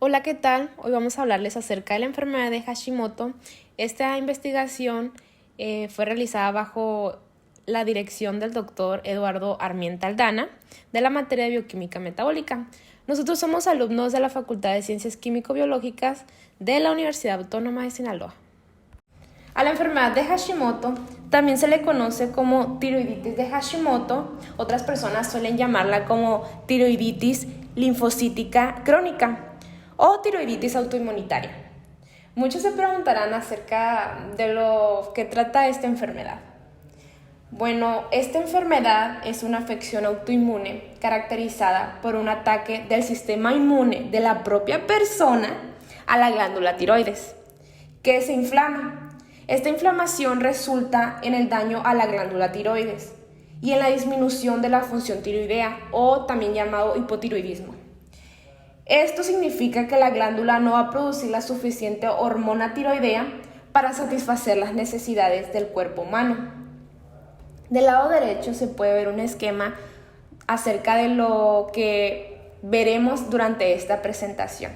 Hola, ¿qué tal? Hoy vamos a hablarles acerca de la enfermedad de Hashimoto. Esta investigación fue realizada bajo la dirección del doctor Eduardo Armienta Aldana de la materia de bioquímica metabólica. Nosotros somos alumnos de la Facultad de Ciencias Químico-Biológicas de la Universidad Autónoma de Sinaloa. A la enfermedad de Hashimoto también se le conoce como tiroiditis de Hashimoto. Otras personas suelen llamarla como tiroiditis linfocítica crónica o tiroiditis autoinmunitaria. Muchos se preguntarán acerca de lo que trata esta enfermedad. Bueno, esta enfermedad es una afección autoinmune caracterizada por un ataque del sistema inmune de la propia persona a la glándula tiroides, que se inflama. Esta inflamación resulta en el daño a la glándula tiroides y en la disminución de la función tiroidea, o también llamado hipotiroidismo. Esto significa que la glándula no va a producir la suficiente hormona tiroidea para satisfacer las necesidades del cuerpo humano. Del lado derecho se puede ver un esquema acerca de lo que veremos durante esta presentación.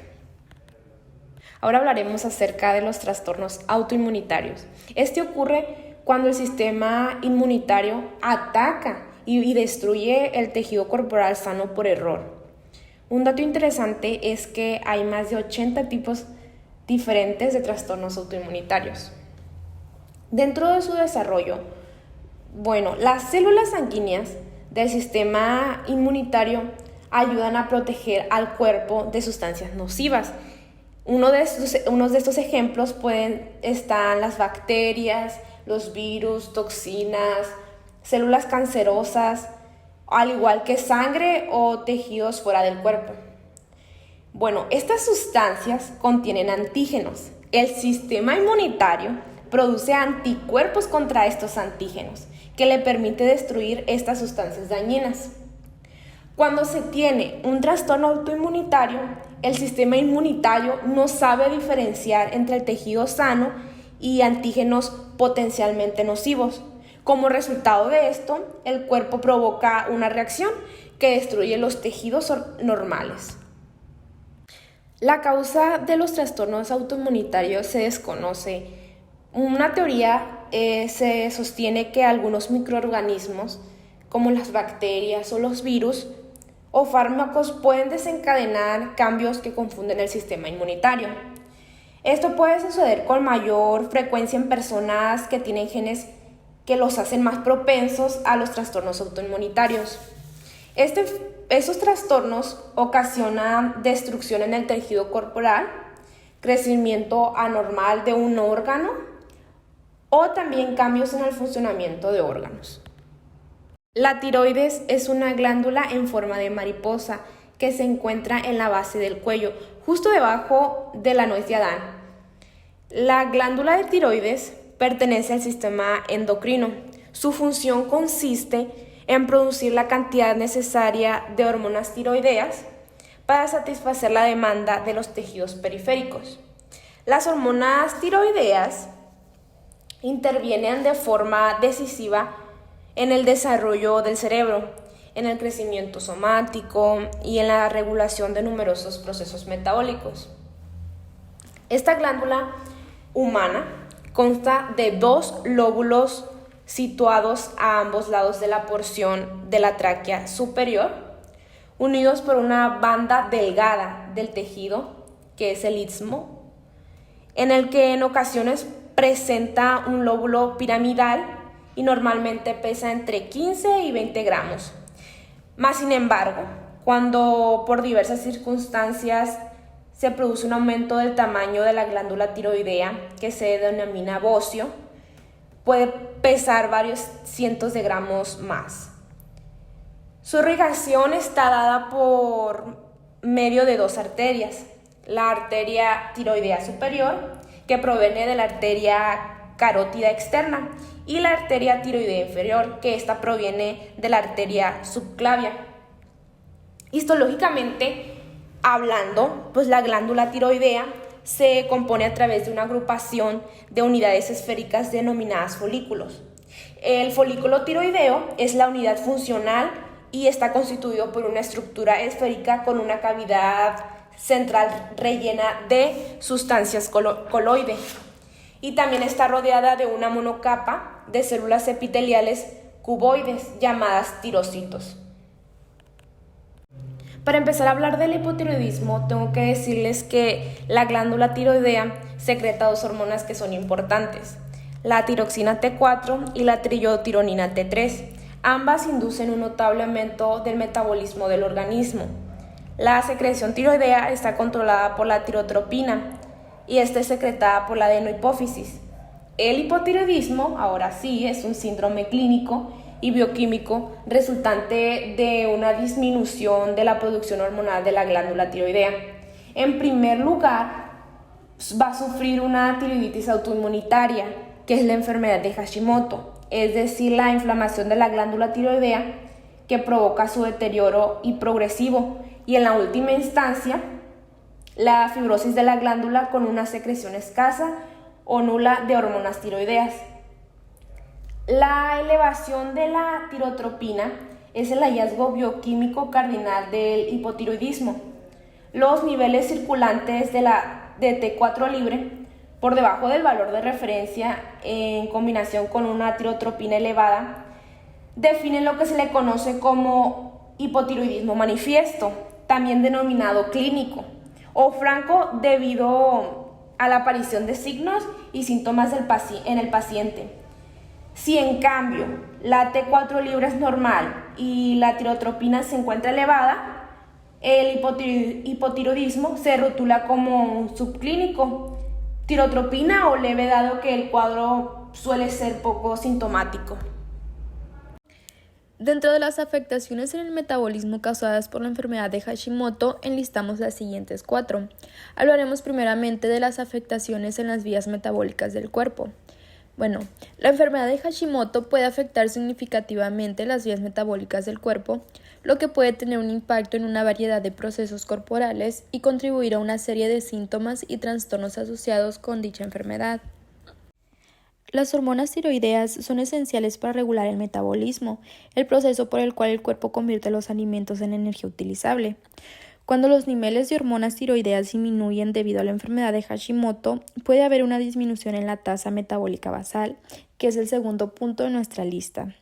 Ahora hablaremos acerca de los trastornos autoinmunitarios. Este ocurre cuando el sistema inmunitario ataca y destruye el tejido corporal sano por error. Un dato interesante es que hay más de 80 tipos diferentes de trastornos autoinmunitarios. Dentro de su desarrollo, las células sanguíneas del sistema inmunitario ayudan a proteger al cuerpo de sustancias nocivas. Uno de estos ejemplos están las bacterias, los virus, toxinas, células cancerosas, al igual que sangre o tejidos fuera del cuerpo. Estas sustancias contienen antígenos. El sistema inmunitario produce anticuerpos contra estos antígenos, que le permite destruir estas sustancias dañinas. Cuando se tiene un trastorno autoinmunitario, el sistema inmunitario no sabe diferenciar entre el tejido sano y antígenos potencialmente nocivos. Como resultado de esto, el cuerpo provoca una reacción que destruye los tejidos normales. La causa de los trastornos autoinmunitarios se desconoce. Una teoría se sostiene que algunos microorganismos, como las bacterias o los virus o fármacos, pueden desencadenar cambios que confunden el sistema inmunitario. Esto puede suceder con mayor frecuencia en personas que tienen genes que los hacen más propensos a los trastornos autoinmunitarios. Estos trastornos ocasionan destrucción en el tejido corporal, crecimiento anormal de un órgano o también cambios en el funcionamiento de órganos. La tiroides es una glándula en forma de mariposa que se encuentra en la base del cuello, justo debajo de la nuez de Adán. La glándula de tiroides pertenece al sistema endocrino. Su función consiste en producir la cantidad necesaria de hormonas tiroideas para satisfacer la demanda de los tejidos periféricos. Las hormonas tiroideas intervienen de forma decisiva en el desarrollo del cerebro, en el crecimiento somático y en la regulación de numerosos procesos metabólicos. Esta glándula humana consta de 2 lóbulos situados a ambos lados de la porción de la tráquea superior, unidos por una banda delgada del tejido, que es el istmo, en el que en ocasiones presenta un lóbulo piramidal y normalmente pesa entre 15 y 20 gramos. Más sin embargo, cuando por diversas circunstancias se produce un aumento del tamaño de la glándula tiroidea, que se denomina bocio, puede pesar varios cientos de gramos más. Su irrigación está dada por medio de 2 arterias: la arteria tiroidea superior, que proviene de la arteria carótida externa, y la arteria tiroidea inferior, que esta proviene de la arteria subclavia. Histológicamente hablando, la glándula tiroidea se compone a través de una agrupación de unidades esféricas denominadas folículos. El folículo tiroideo es la unidad funcional y está constituido por una estructura esférica con una cavidad central rellena de sustancias coloide y también está rodeada de una monocapa de células epiteliales cuboides llamadas tirocitos. Para empezar a hablar del hipotiroidismo, tengo que decirles que la glándula tiroidea secreta dos hormonas que son importantes, la tiroxina T4 y la triiotironina T3. Ambas inducen un notable aumento del metabolismo del organismo. La secreción tiroidea está controlada por la tirotropina y esta es secretada por la adenohipófisis. El hipotiroidismo, ahora sí, es un síndrome clínico y bioquímico resultante de una disminución de la producción hormonal de la glándula tiroidea. En primer lugar, va a sufrir una tiroiditis autoinmunitaria, que es la enfermedad de Hashimoto, es decir, la inflamación de la glándula tiroidea que provoca su deterioro y progresivo, y en la última instancia, la fibrosis de la glándula con una secreción escasa o nula de hormonas tiroideas. La elevación de la tirotropina es el hallazgo bioquímico cardinal del hipotiroidismo. Los niveles circulantes de T4 libre por debajo del valor de referencia en combinación con una tirotropina elevada definen lo que se le conoce como hipotiroidismo manifiesto, también denominado clínico o franco debido a la aparición de signos y síntomas en el paciente. Si en cambio la T4 libre es normal y la tirotropina se encuentra elevada, el hipotiroidismo se rotula como un subclínico, tirotropina o leve, dado que el cuadro suele ser poco sintomático. Dentro de las afectaciones en el metabolismo causadas por la enfermedad de Hashimoto, enlistamos las siguientes 4. Hablaremos primeramente de las afectaciones en las vías metabólicas del cuerpo. Bueno, la enfermedad de Hashimoto puede afectar significativamente las vías metabólicas del cuerpo, lo que puede tener un impacto en una variedad de procesos corporales y contribuir a una serie de síntomas y trastornos asociados con dicha enfermedad. Las hormonas tiroideas son esenciales para regular el metabolismo, el proceso por el cual el cuerpo convierte los alimentos en energía utilizable. Cuando los niveles de hormonas tiroideas disminuyen debido a la enfermedad de Hashimoto, puede haber una disminución en la tasa metabólica basal, que es el segundo punto de nuestra lista.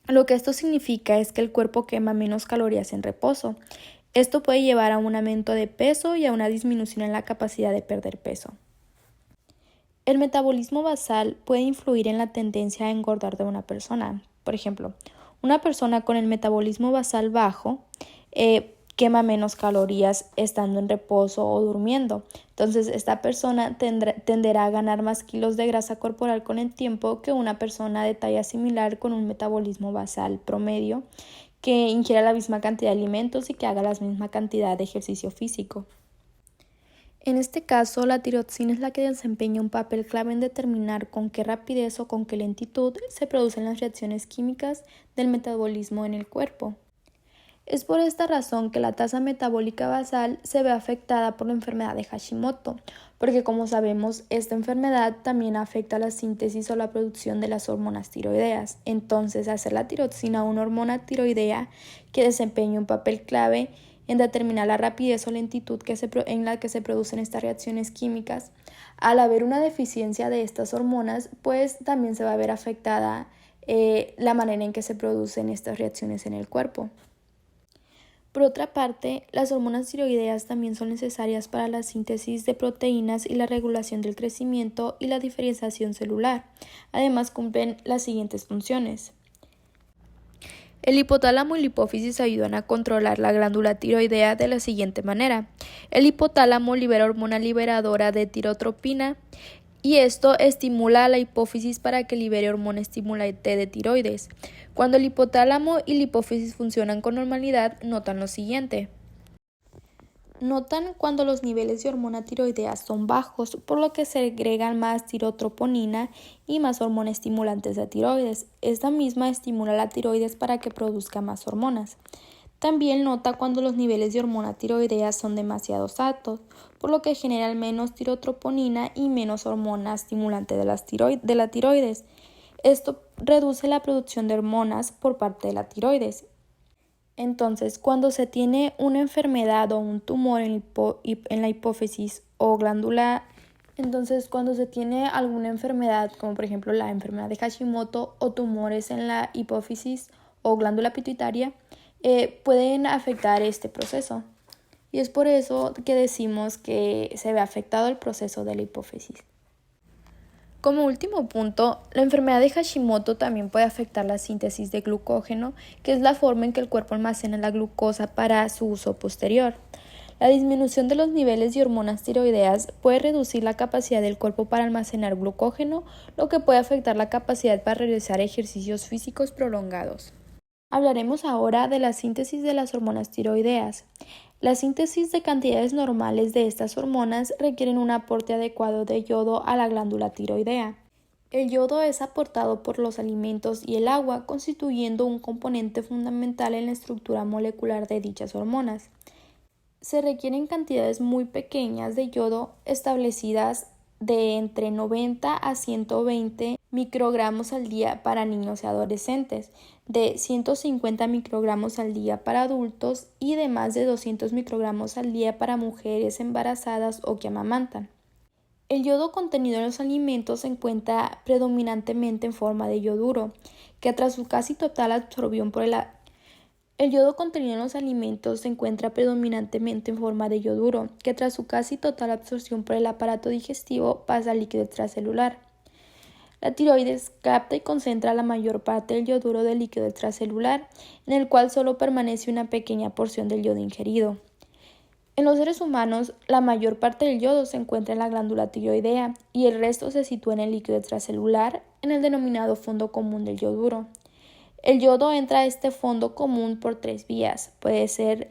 Lo que esto significa es que el cuerpo quema menos calorías en reposo. Esto puede llevar a un aumento de peso y a una disminución en la capacidad de perder peso. El metabolismo basal puede influir en la tendencia a engordar de una persona. Por ejemplo, una persona con el metabolismo basal bajo quema menos calorías estando en reposo o durmiendo. Entonces, esta persona tenderá a ganar más kilos de grasa corporal con el tiempo que una persona de talla similar con un metabolismo basal promedio que ingiera la misma cantidad de alimentos y que haga la misma cantidad de ejercicio físico. En este caso, la tiroxina es la que desempeña un papel clave en determinar con qué rapidez o con qué lentitud se producen las reacciones químicas del metabolismo en el cuerpo. Es por esta razón que la tasa metabólica basal se ve afectada por la enfermedad de Hashimoto, porque como sabemos, esta enfermedad también afecta la síntesis o la producción de las hormonas tiroideas. Entonces, hacer la tiroxina una hormona tiroidea que desempeña un papel clave en determinar la rapidez o lentitud en la que se producen estas reacciones químicas. Al haber una deficiencia de estas hormonas, pues también se va a ver afectada la manera en que se producen estas reacciones en el cuerpo. Por otra parte, las hormonas tiroideas también son necesarias para la síntesis de proteínas y la regulación del crecimiento y la diferenciación celular. Además, cumplen las siguientes funciones. El hipotálamo y la hipófisis ayudan a controlar la glándula tiroidea de la siguiente manera. El hipotálamo libera hormona liberadora de tirotropina y esto estimula a la hipófisis para que libere hormona estimulante de tiroides. Cuando el hipotálamo y la hipófisis funcionan con normalidad, notan lo siguiente. Notan cuando los niveles de hormona tiroidea son bajos, por lo que se agregan más tirotroponina y más hormona estimulantes de tiroides. Esta misma estimula la tiroides para que produzca más hormonas. También nota cuando los niveles de hormona tiroidea son demasiado altos, por lo que generan menos tirotroponina y menos hormona estimulante de la tiroides. Esto reduce la producción de hormonas por parte de la tiroides. Entonces, cuando se tiene una enfermedad o un tumor en la hipófisis o glándula, cuando se tiene alguna enfermedad, como por ejemplo la enfermedad de Hashimoto o tumores en la hipófisis o glándula pituitaria, pueden afectar este proceso. Y es por eso que decimos que se ve afectado el proceso de la hipófisis. Como último punto, la enfermedad de Hashimoto también puede afectar la síntesis de glucógeno, que es la forma en que el cuerpo almacena la glucosa para su uso posterior. La disminución de los niveles de hormonas tiroideas puede reducir la capacidad del cuerpo para almacenar glucógeno, lo que puede afectar la capacidad para realizar ejercicios físicos prolongados. Hablaremos ahora de la síntesis de las hormonas tiroideas. La síntesis de cantidades normales de estas hormonas requieren un aporte adecuado de yodo a la glándula tiroidea. El yodo es aportado por los alimentos y el agua, constituyendo un componente fundamental en la estructura molecular de dichas hormonas. Se requieren cantidades muy pequeñas de yodo establecidas de entre 90 a 120 microgramos al día para niños y adolescentes, de 150 microgramos al día para adultos y de más de 200 microgramos al día para mujeres embarazadas o que amamantan. El yodo contenido en los alimentos se encuentra predominantemente en forma de yoduro, que tras su casi total absorción por el yodo contenido en los alimentos se encuentra predominantemente en forma de yoduro, que tras su casi total absorción por el aparato digestivo pasa al líquido extracelular. La tiroides capta y concentra la mayor parte del yoduro del líquido extracelular, en el cual solo permanece una pequeña porción del yodo ingerido. En los seres humanos, la mayor parte del yodo se encuentra en la glándula tiroidea y el resto se sitúa en el líquido extracelular, en el denominado fondo común del yoduro. El yodo entra a este fondo común por 3 vías. Puede ser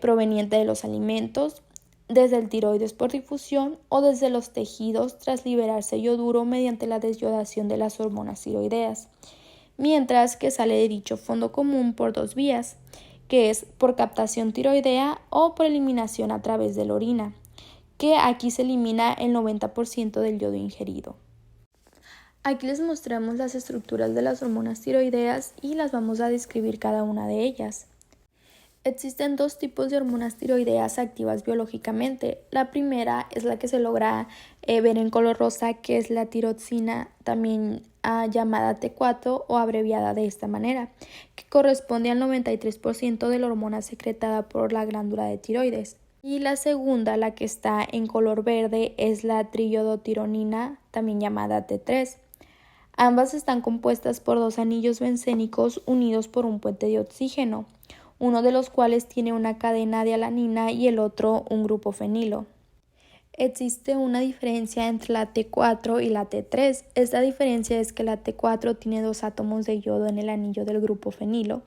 proveniente de los alimentos, desde el tiroides por difusión o desde los tejidos tras liberarse yoduro mediante la desyodación de las hormonas tiroideas, mientras que sale de dicho fondo común por 2 vías, que es por captación tiroidea o por eliminación a través de la orina, que aquí se elimina el 90% del yodo ingerido. Aquí les mostramos las estructuras de las hormonas tiroideas y las vamos a describir cada una de ellas. Existen 2 tipos de hormonas tiroideas activas biológicamente. La primera es la que se logra ver en color rosa, que es la tiroxina, también llamada T4 o abreviada de esta manera, que corresponde al 93% de la hormona secretada por la glándula de tiroides. Y la segunda, la que está en color verde, es la triiodotironina, también llamada T3. Ambas están compuestas por 2 anillos bencénicos unidos por un puente de oxígeno, uno de los cuales tiene una cadena de alanina y el otro un grupo fenilo. Existe una diferencia entre la T4 y la T3. Esta diferencia es que la T4 tiene 2 átomos de yodo en el anillo del grupo fenilo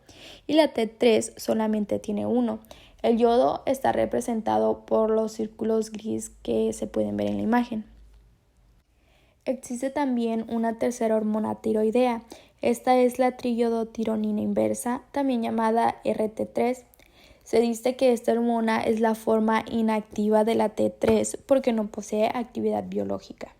y la T3 solamente tiene 1. El yodo está representado por los círculos gris que se pueden ver en la imagen. Existe también una tercera hormona tiroidea. Esta es la triiodotironina inversa, también llamada RT3. Se dice que esta hormona es la forma inactiva de la T3 porque no posee actividad biológica.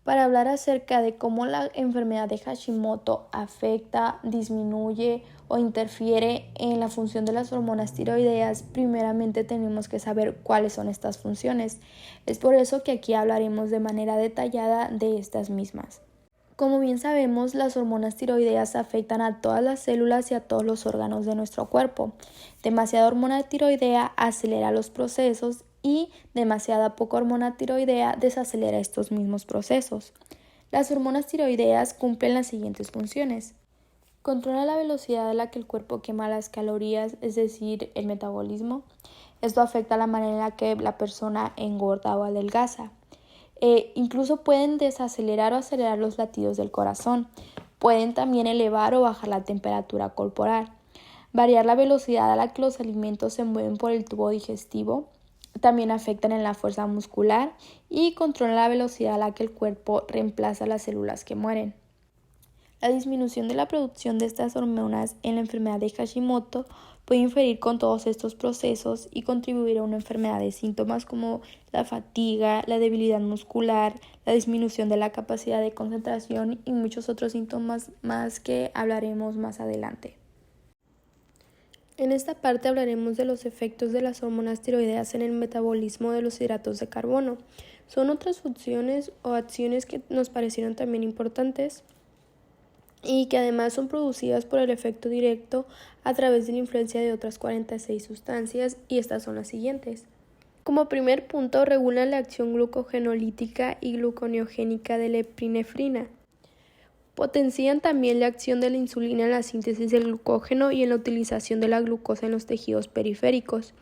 Para hablar acerca de cómo la enfermedad de Hashimoto afecta, disminuye o interfiere en la función de las hormonas tiroideas, primeramente tenemos que saber cuáles son estas funciones. Es por eso que aquí hablaremos de manera detallada de estas mismas. Como bien sabemos, las hormonas tiroideas afectan a todas las células y a todos los órganos de nuestro cuerpo. Demasiada hormona tiroidea acelera los procesos y demasiada poca hormona tiroidea desacelera estos mismos procesos. Las hormonas tiroideas cumplen las siguientes funciones. Controla la velocidad a la que el cuerpo quema las calorías, es decir, el metabolismo. Esto afecta la manera en la que la persona engorda o adelgaza. Incluso pueden desacelerar o acelerar los latidos del corazón. Pueden también elevar o bajar la temperatura corporal. Variar la velocidad a la que los alimentos se mueven por el tubo digestivo. También afectan en la fuerza muscular y controlan la velocidad a la que el cuerpo reemplaza las células que mueren. La disminución de la producción de estas hormonas en la enfermedad de Hashimoto puede inferir con todos estos procesos y contribuir a una enfermedad de síntomas como la fatiga, la debilidad muscular, la disminución de la capacidad de concentración y muchos otros síntomas más que hablaremos más adelante. En esta parte hablaremos de los efectos de las hormonas tiroideas en el metabolismo de los hidratos de carbono. Son otras funciones o acciones que nos parecieron también importantes y que además son producidas por el efecto directo a través de la influencia de otras 46 sustancias, y estas son las siguientes. Como primer punto, regulan la acción glucogenolítica y gluconeogénica de la epinefrina. Potencian también la acción de la insulina en la síntesis del glucógeno y en la utilización de la glucosa en los tejidos periféricos.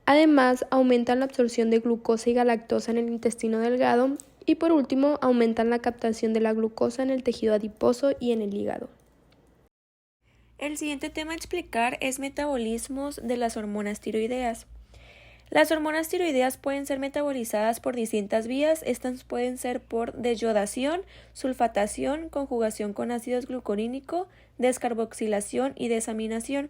Además, aumentan la absorción de glucosa y galactosa en el intestino delgado y, por último, aumentan la captación de la glucosa en el tejido adiposo y en el hígado. El siguiente tema a explicar es metabolismos de las hormonas tiroideas. Las hormonas tiroideas pueden ser metabolizadas por distintas vías. Estas pueden ser por desyodación, sulfatación, conjugación con ácido glucurínico, descarboxilación y desaminación.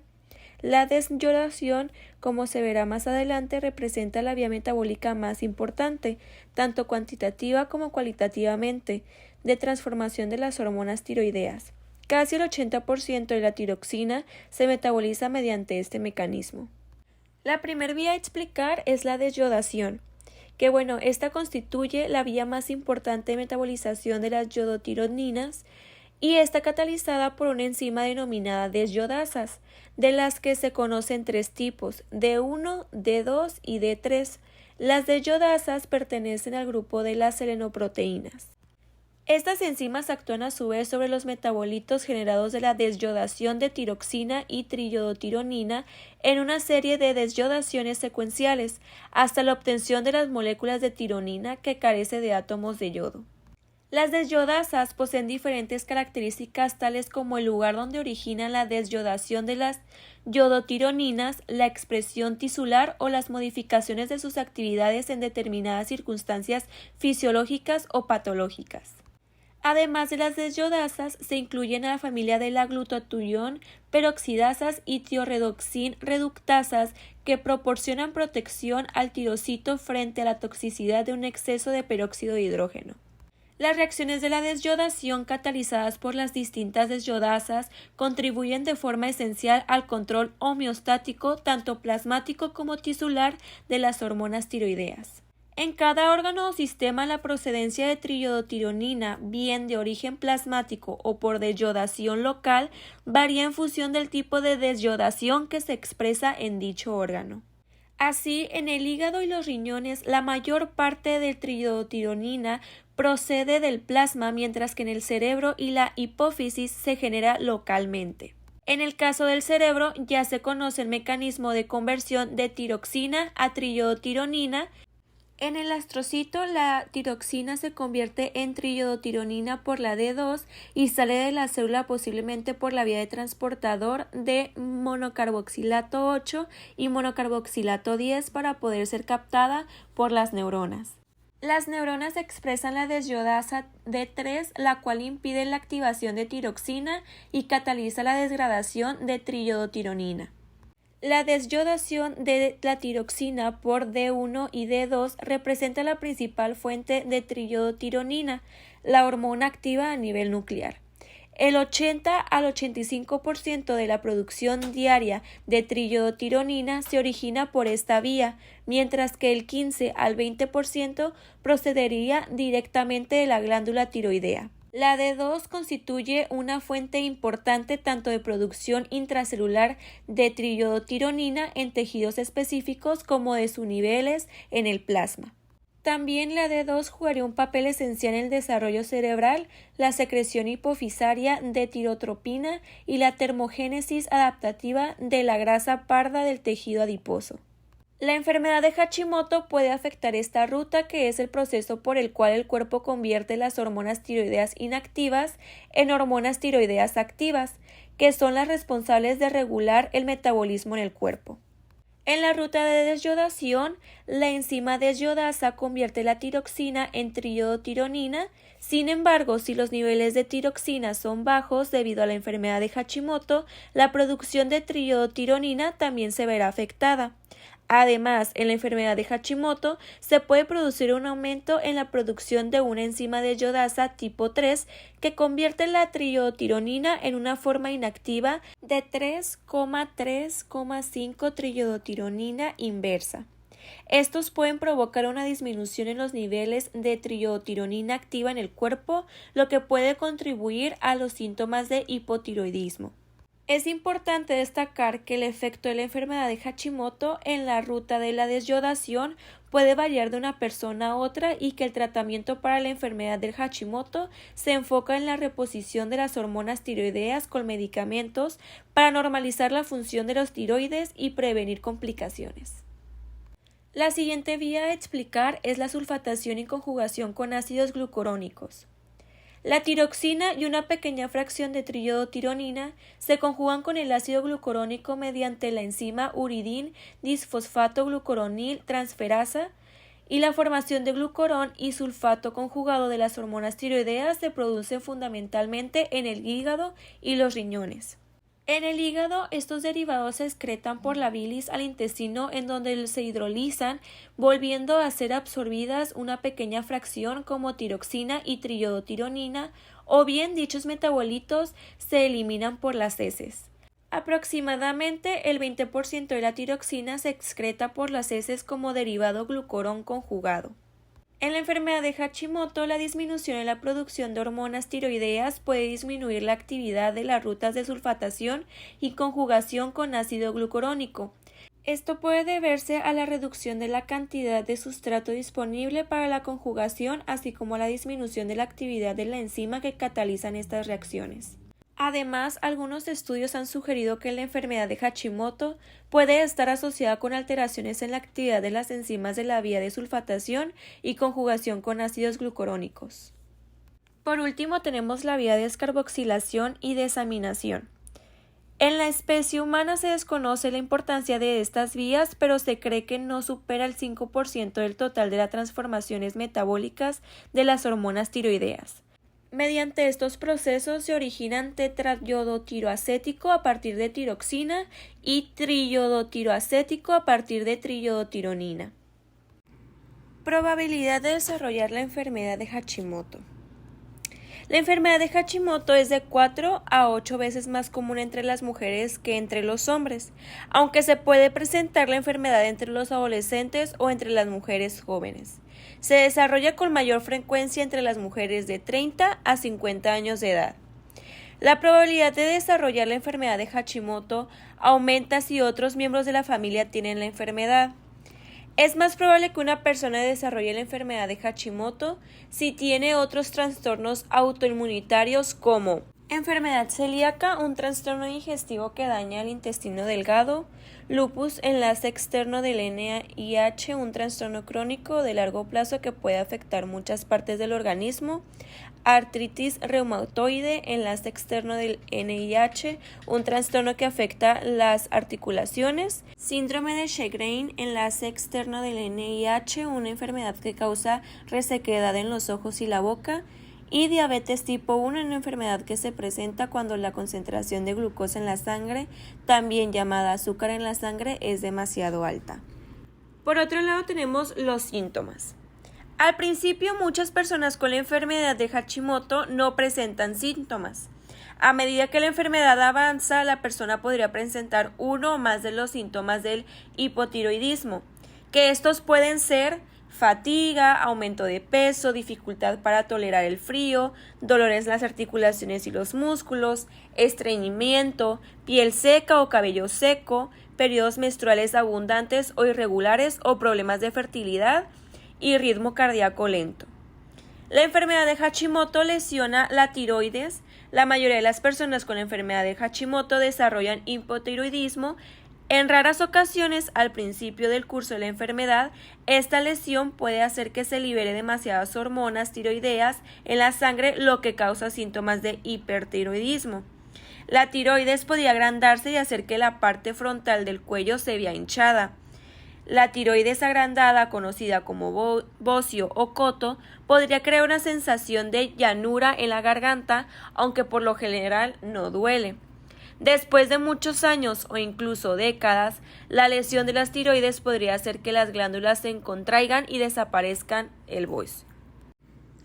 La desyodación, como se verá más adelante, representa la vía metabólica más importante, tanto cuantitativa como cualitativamente, de transformación de las hormonas tiroideas. Casi el 80% de la tiroxina se metaboliza mediante este mecanismo. La primera vía a explicar es la desyodación, que esta constituye la vía más importante de metabolización de las yodotironinas y está catalizada por una enzima denominada desyodasas, de las que se conocen tres tipos, D1, D2 y D3. Las desyodasas pertenecen al grupo de las selenoproteínas. Estas enzimas actúan a su vez sobre los metabolitos generados de la desyodación de tiroxina y triiodotironina en una serie de desyodaciones secuenciales, hasta la obtención de las moléculas de tironina que carece de átomos de yodo. Las desyodasas poseen diferentes características tales como el lugar donde originan la desyodación de las yodotironinas, la expresión tisular o las modificaciones de sus actividades en determinadas circunstancias fisiológicas o patológicas. Además de las desyodasas, se incluyen a la familia de la glutatión, peroxidasas y tioredoxin reductasas que proporcionan protección al tirocito frente a la toxicidad de un exceso de peróxido de hidrógeno. Las reacciones de la desyodación catalizadas por las distintas desyodasas contribuyen de forma esencial al control homeostático, tanto plasmático como tisular, de las hormonas tiroideas. En cada órgano o sistema, la procedencia de triiodotironina, bien de origen plasmático o por desyodación local, varía en función del tipo de desyodación que se expresa en dicho órgano. Así, en el hígado y los riñones, la mayor parte de triiodotironina procede del plasma, mientras que en el cerebro y la hipófisis se genera localmente. En el caso del cerebro, ya se conoce el mecanismo de conversión de tiroxina a triiodotironina. En el astrocito, la tiroxina se convierte en triiodotironina por la D2 y sale de la célula posiblemente por la vía de transportador de monocarboxilato 8 y monocarboxilato 10 para poder ser captada por las neuronas. Las neuronas expresan la desyodasa D3, la cual impide la activación de tiroxina y cataliza la degradación de triiodotironina. La desyodación de la tiroxina por D1 y D2 representa la principal fuente de triiodotironina, la hormona activa a nivel nuclear. El 80 al 85% de la producción diaria de triiodotironina se origina por esta vía, mientras que el 15 al 20% procedería directamente de la glándula tiroidea. La D2 constituye una fuente importante tanto de producción intracelular de triiodotironina en tejidos específicos como de sus niveles en el plasma. También la D2 jugaría un papel esencial en el desarrollo cerebral, la secreción hipofisaria de tirotropina y la termogénesis adaptativa de la grasa parda del tejido adiposo. La enfermedad de Hashimoto puede afectar esta ruta, que es el proceso por el cual el cuerpo convierte las hormonas tiroideas inactivas en hormonas tiroideas activas, que son las responsables de regular el metabolismo en el cuerpo. En la ruta de desyodación, la enzima desyodasa convierte la tiroxina en triiodotironina. Sin embargo, si los niveles de tiroxina son bajos debido a la enfermedad de Hashimoto, la producción de triiodotironina también se verá afectada. Además, en la enfermedad de Hashimoto se puede producir un aumento en la producción de una enzima de yodasa tipo 3 que convierte la triiodotironina en una forma inactiva de 3,3,5 triiodotironina inversa. Estos pueden provocar una disminución en los niveles de triiodotironina activa en el cuerpo, lo que puede contribuir a los síntomas de hipotiroidismo. Es importante destacar que el efecto de la enfermedad de Hashimoto en la ruta de la desyodación puede variar de una persona a otra y que el tratamiento para la enfermedad del Hashimoto se enfoca en la reposición de las hormonas tiroideas con medicamentos para normalizar la función de los tiroides y prevenir complicaciones. La siguiente vía a explicar es la sulfatación y conjugación con ácidos glucurónicos. La tiroxina y una pequeña fracción de triiodotironina se conjugan con el ácido glucurónico mediante la enzima uridin disfosfato glucuronil transferasa y la formación de glucorón y sulfato conjugado de las hormonas tiroideas se producen fundamentalmente en el hígado y los riñones. En el hígado, estos derivados se excretan por la bilis al intestino en donde se hidrolizan, volviendo a ser absorbidas una pequeña fracción como tiroxina y triiodotironina, o bien dichos metabolitos se eliminan por las heces. Aproximadamente el 20% de la tiroxina se excreta por las heces como derivado glucorón conjugado. En la enfermedad de Hashimoto, la disminución en la producción de hormonas tiroideas puede disminuir la actividad de las rutas de sulfatación y conjugación con ácido glucurónico. Esto puede deberse a la reducción de la cantidad de sustrato disponible para la conjugación, así como a la disminución de la actividad de la enzima que catalizan estas reacciones. Además, algunos estudios han sugerido que la enfermedad de Hashimoto puede estar asociada con alteraciones en la actividad de las enzimas de la vía de sulfatación y conjugación con ácidos glucurónicos. Por último, tenemos la vía de descarboxilación y desaminación. En la especie humana se desconoce la importancia de estas vías, pero se cree que no supera el 5% del total de las transformaciones metabólicas de las hormonas tiroideas. Mediante estos procesos se originan tetraiodotiroacético a partir de tiroxina y triiodotiroacético a partir de triiodotironina. Probabilidad de desarrollar la enfermedad de Hashimoto. La enfermedad de Hashimoto es de 4 a 8 veces más común entre las mujeres que entre los hombres, aunque se puede presentar la enfermedad entre los adolescentes o entre las mujeres jóvenes. Se desarrolla con mayor frecuencia entre las mujeres de 30 a 50 años de edad. La probabilidad de desarrollar la enfermedad de Hashimoto aumenta si otros miembros de la familia tienen la enfermedad. Es más probable que una persona desarrolle la enfermedad de Hashimoto si tiene otros trastornos autoinmunitarios como enfermedad celíaca, un trastorno digestivo que daña el intestino delgado, lupus, enlace externo del NIH, un trastorno crónico de largo plazo que puede afectar muchas partes del organismo, artritis reumatoide, enlace externo del NIH, un trastorno que afecta las articulaciones, síndrome de Sjögren, enlace externo del NIH, una enfermedad que causa resequedad en los ojos y la boca, y diabetes tipo 1, una enfermedad que se presenta cuando la concentración de glucosa en la sangre, también llamada azúcar en la sangre, es demasiado alta. Por otro lado tenemos los síntomas. Al principio muchas personas con la enfermedad de Hashimoto no presentan síntomas. A medida que la enfermedad avanza, la persona podría presentar uno o más de los síntomas del hipotiroidismo, que estos pueden ser fatiga, aumento de peso, dificultad para tolerar el frío, dolores en las articulaciones y los músculos, estreñimiento, piel seca o cabello seco, periodos menstruales abundantes o irregulares o problemas de fertilidad y ritmo cardíaco lento. La enfermedad de Hashimoto lesiona la tiroides. La mayoría de las personas con la enfermedad de Hashimoto desarrollan hipotiroidismo. En raras ocasiones, al principio del curso de la enfermedad, esta lesión puede hacer que se libere demasiadas hormonas tiroideas en la sangre, lo que causa síntomas de hipertiroidismo. La tiroides podría agrandarse y hacer que la parte frontal del cuello se vea hinchada. La tiroides agrandada, conocida como bocio o coto, podría crear una sensación de llanura en la garganta, aunque por lo general no duele. Después de muchos años o incluso décadas, la lesión de las tiroides podría hacer que las glándulas se contraigan y desaparezcan el bois.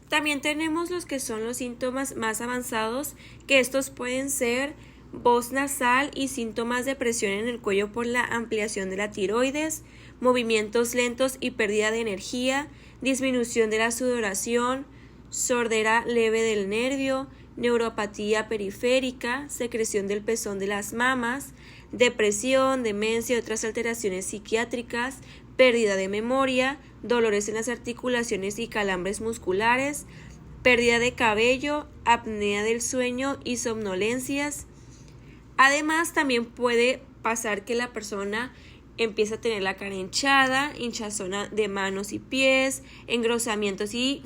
También tenemos los que son los síntomas más avanzados, que estos pueden ser voz nasal y síntomas de presión en el cuello por la ampliación de la tiroides, movimientos lentos y pérdida de energía, disminución de la sudoración, sordera leve del nervio, neuropatía periférica, secreción del pezón de las mamas, depresión, demencia y otras alteraciones psiquiátricas, pérdida de memoria, dolores en las articulaciones y calambres musculares, pérdida de cabello, apnea del sueño y somnolencias. Además, también puede pasar que la persona empieza a tener la cara hinchada, hinchazón de manos y pies, engrosamientos y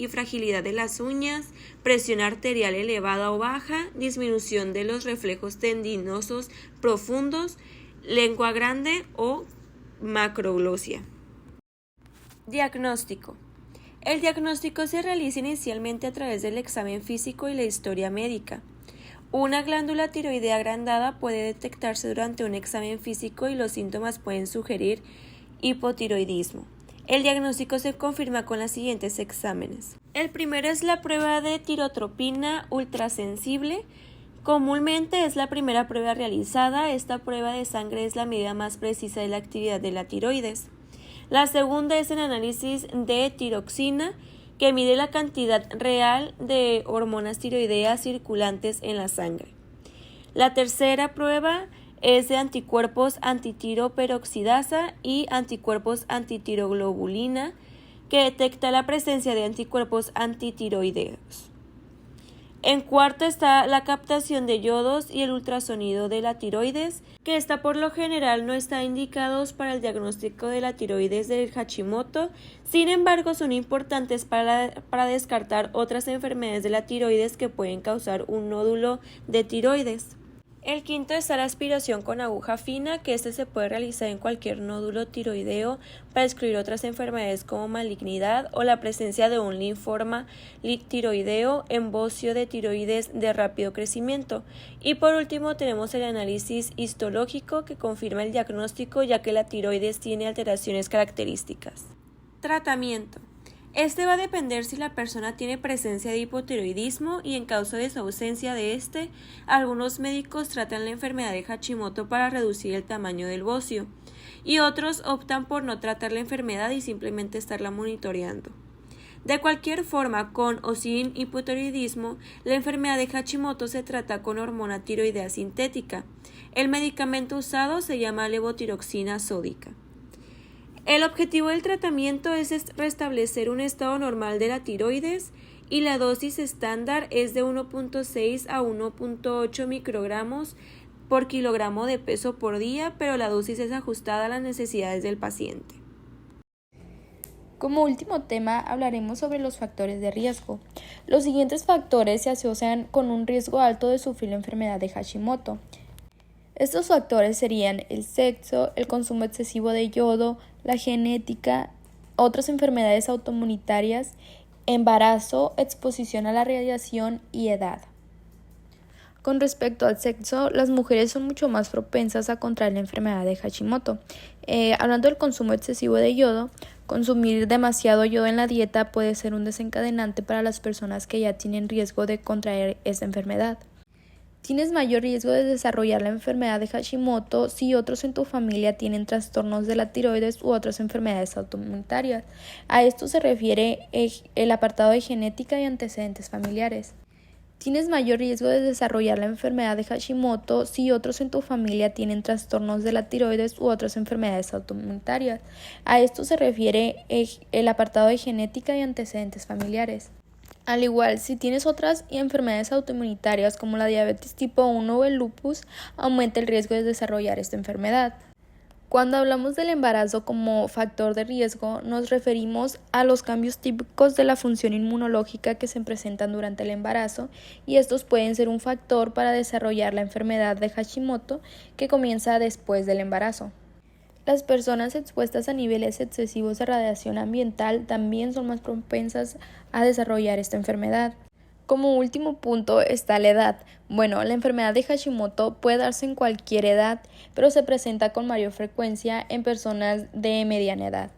fragilidad de las uñas, presión arterial elevada o baja, disminución de los reflejos tendinosos profundos, lengua grande o macroglosia. Diagnóstico. El diagnóstico se realiza inicialmente a través del examen físico y la historia médica. Una glándula tiroidea agrandada puede detectarse durante un examen físico y los síntomas pueden sugerir hipotiroidismo. El diagnóstico se confirma con los siguientes exámenes. El primero es la prueba de tirotropina ultrasensible. Comúnmente es la primera prueba realizada. Esta prueba de sangre es la medida más precisa de la actividad de la tiroides. La segunda es el análisis de tiroxina, que mide la cantidad real de hormonas tiroideas circulantes en la sangre. La tercera prueba es de anticuerpos antitiroperoxidasa y anticuerpos antitiroglobulina, que detecta la presencia de anticuerpos antitiroideos. En cuarto está la captación de iodos y el ultrasonido de la tiroides, que por lo general no están indicados para el diagnóstico de la tiroides del Hashimoto, sin embargo son importantes para descartar otras enfermedades de la tiroides que pueden causar un nódulo de tiroides. El quinto está la aspiración con aguja fina, que se puede realizar en cualquier nódulo tiroideo para excluir otras enfermedades como malignidad o la presencia de un linfoma tiroideo, embocio de tiroides de rápido crecimiento. Y por último tenemos el análisis histológico, que confirma el diagnóstico ya que la tiroides tiene alteraciones características. Tratamiento. Este va a depender si la persona tiene presencia de hipotiroidismo y en caso de su ausencia de algunos médicos tratan la enfermedad de Hashimoto para reducir el tamaño del bocio y otros optan por no tratar la enfermedad y simplemente estarla monitoreando. De cualquier forma, con o sin hipotiroidismo, la enfermedad de Hashimoto se trata con hormona tiroidea sintética. El medicamento usado se llama levotiroxina sódica. El objetivo del tratamiento es restablecer un estado normal de la tiroides y la dosis estándar es de 1.6 a 1.8 microgramos por kilogramo de peso por día, pero la dosis es ajustada a las necesidades del paciente. Como último tema hablaremos sobre los factores de riesgo. Los siguientes factores se asocian con un riesgo alto de sufrir la enfermedad de Hashimoto. Estos factores serían el sexo, el consumo excesivo de yodo, la genética, otras enfermedades autoinmunitarias, embarazo, exposición a la radiación y edad. Con respecto al sexo, las mujeres son mucho más propensas a contraer la enfermedad de Hashimoto. Hablando del consumo excesivo de yodo, consumir demasiado yodo en la dieta puede ser un desencadenante para las personas que ya tienen riesgo de contraer esta enfermedad. Tienes mayor riesgo de desarrollar la enfermedad de Hashimoto si otros en tu familia tienen trastornos de la tiroides u otras enfermedades autoinmunitarias. A esto se refiere el apartado de genética y antecedentes familiares. Tienes mayor riesgo de desarrollar la enfermedad de Hashimoto si otros en tu familia tienen trastornos de la tiroides u otras enfermedades autoinmunitarias. A esto se refiere el apartado de genética y antecedentes familiares. Al igual, si tienes otras enfermedades autoinmunitarias como la diabetes tipo 1 o el lupus, aumenta el riesgo de desarrollar esta enfermedad. Cuando hablamos del embarazo como factor de riesgo, nos referimos a los cambios típicos de la función inmunológica que se presentan durante el embarazo y estos pueden ser un factor para desarrollar la enfermedad de Hashimoto que comienza después del embarazo. Las personas expuestas a niveles excesivos de radiación ambiental también son más propensas a desarrollar esta enfermedad. Como último punto está la edad. Bueno, la enfermedad de Hashimoto puede darse en cualquier edad, pero se presenta con mayor frecuencia en personas de mediana edad.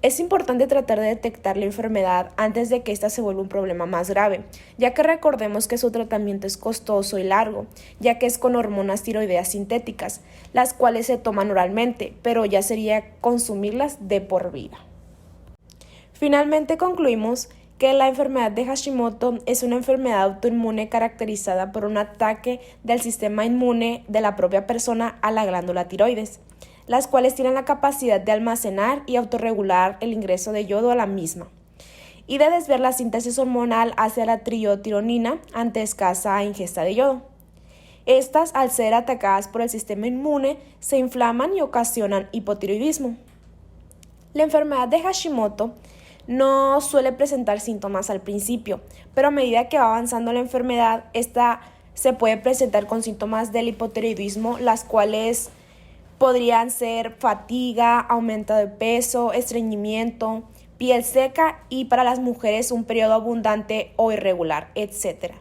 Es importante tratar de detectar la enfermedad antes de que ésta se vuelva un problema más grave, ya que recordemos que su tratamiento es costoso y largo, ya que es con hormonas tiroideas sintéticas, las cuales se toman oralmente, pero ya sería consumirlas de por vida. Finalmente concluimos que la enfermedad de Hashimoto es una enfermedad autoinmune caracterizada por un ataque del sistema inmune de la propia persona a la glándula tiroides, las cuales tienen la capacidad de almacenar y autorregular el ingreso de yodo a la misma y de desviar la síntesis hormonal hacia la triotironina ante escasa ingesta de yodo. Estas, al ser atacadas por el sistema inmune, se inflaman y ocasionan hipotiroidismo. La enfermedad de Hashimoto no suele presentar síntomas al principio, pero a medida que va avanzando la enfermedad, esta se puede presentar con síntomas del hipotiroidismo, las cuales podrían ser fatiga, aumento de peso, estreñimiento, piel seca y para las mujeres un periodo abundante o irregular, etc.